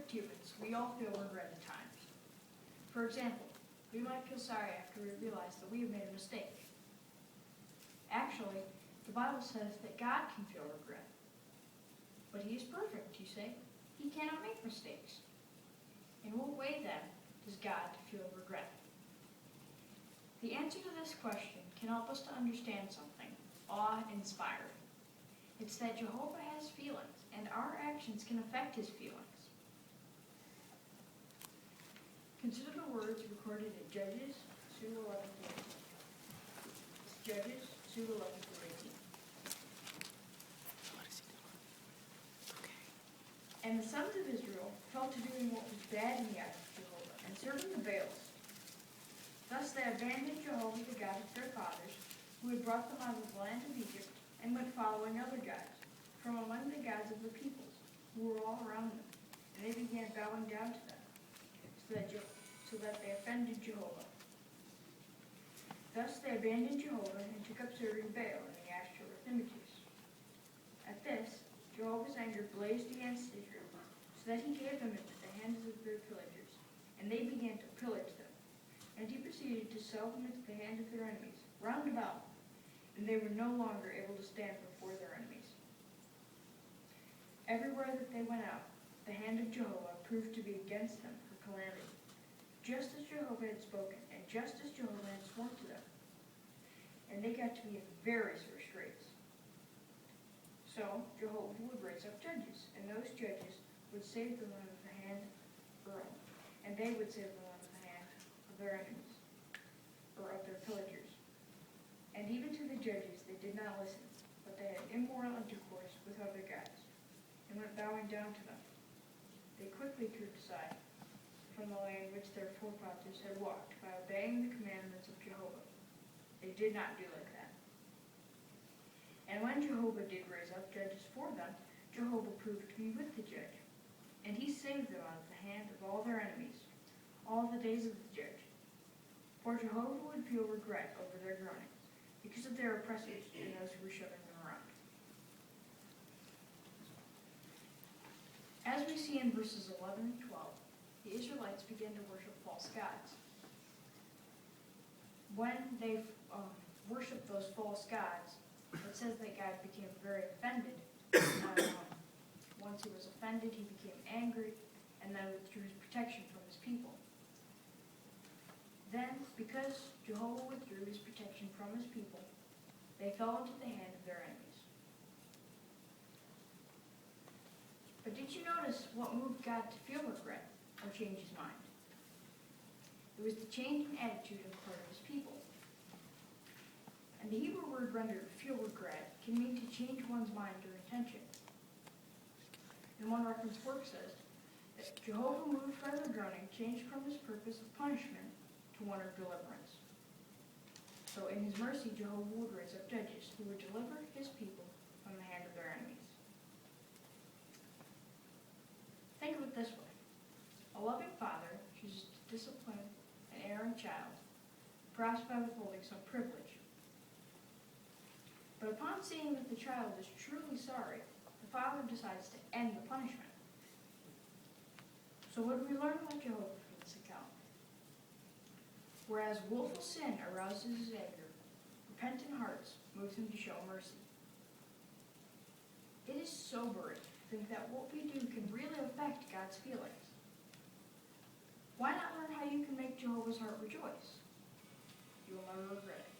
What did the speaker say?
imperfect humans, we all feel regret at times. For example, we might feel sorry after we realize that we have made a mistake. Actually, the Bible says that God can feel regret. But he is perfect, you say. He cannot make mistakes. In what way, then, does God feel regret? The answer to this question can help us to understand something awe-inspiring. It's that Jehovah has feelings, and our actions can affect his feelings. Consider the words recorded in Judges 2:11 through 18. Judges 2:11 through 18. And the sons of Israel fell to doing what was bad in the eyes of Jehovah, and serving the Baals. Thus they abandoned Jehovah, the God of their fathers, who had brought them out of the land of Egypt, and went following other gods, from among the gods of the peoples, who were all around them. And they began bowing down to them, so that they offended Jehovah. Thus they abandoned Jehovah, and took up serving Baal and the Ashtoreth images. At this, Jehovah's anger blazed against Israel, so that he gave them into the hands of their pillagers, and they began to pillage them. And he proceeded to sell them into the hand of their enemies, round about, and they were no longer able to stand before their enemies. Everywhere that they went out, the hand of Jehovah proved to be against them for calamity, just as Jehovah had spoken, and just as Jehovah had sworn to them. And they got to be in very sore straits. So Jehovah would raise up judges, and those judges would save them out of the hand of Earl, and they would save them out of the hand of their enemies, or of their pillagers. And even to the judges they did not listen, but they had immoral intercourse with other gods, and went bowing down to them. They quickly turned aside from the way in which their forefathers had walked by obeying the commandments of Jehovah. They did not do like that. And when Jehovah did raise up judges for them, Jehovah proved to be with the judge, and he saved them out of the hand of all their enemies, all the days of the judge. For Jehovah would feel regret over their groaning, because of their oppressors and those who were shoving them around. As we see in verses 11 and 12, the Israelites began to worship false gods. When they worshiped those false gods, it says that God became very offended. Once he was offended, he became angry, and then withdrew his protection from his people. Then, because Jehovah withdrew his protection from his people, they fell into the hand of their enemies. But did you notice what moved God to feel regret or change his mind? It was the change in attitude on the part of his people. And the Hebrew word rendered feel regret can mean to change one's mind or intention. And one reference work says that Jehovah, moved by their groaning, changed from his purpose of punishment to one of deliverance. So in his mercy, Jehovah would raise up judges who would deliver his people from the hand of their enemies. Think of it this way. A loving father chooses to discipline an erring child, perhaps by withholding some privilege. But upon seeing that the child is truly sorry, the father decides to end the punishment. So what do we learn about Jehovah from this account? Whereas willful sin arouses his anger, repentant hearts moves him to show mercy. It is sobering to think that what we do can really affect God's feelings. Why not learn how you can make Jehovah's heart rejoice? You will never regret it.